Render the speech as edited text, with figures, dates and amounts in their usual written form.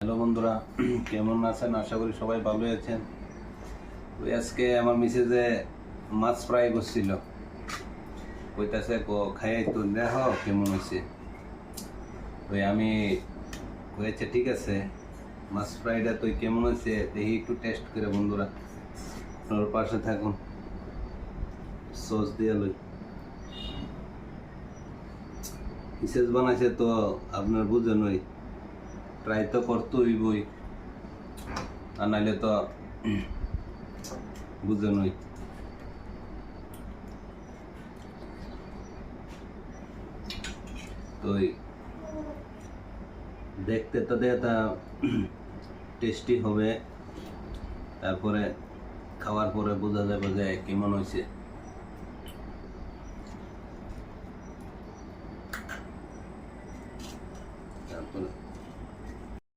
Hello বন্ধুরা, কেমন আছেন? আশা করি সবাই ভালো আছেন। ওই আজকে আমার মিসেজে মাছ ফ্রাই করছিল, কইতাছে খাইয়াই তো দেখো কেমন হয়েছে। ওই আমি হয়েছে ঠিক আছে, মাছ ফ্রাইটা তো কেমন হয়েছে দেখি একটু টেস্ট করে। বন্ধুরা আপনার পাশে থাকুন, সস দিয়ে লই। মিসেজ বানাইছে তো আপনার বুঝেন, ওই ট্রাই তো করতে হইবই, আর নাইলে তো বুঝেন ওই। তো দেখতে তো দেখা টেস্টি হবে, তারপরে খাওয়ার পরে বোঝা যাবে যে কেমন হয়েছে।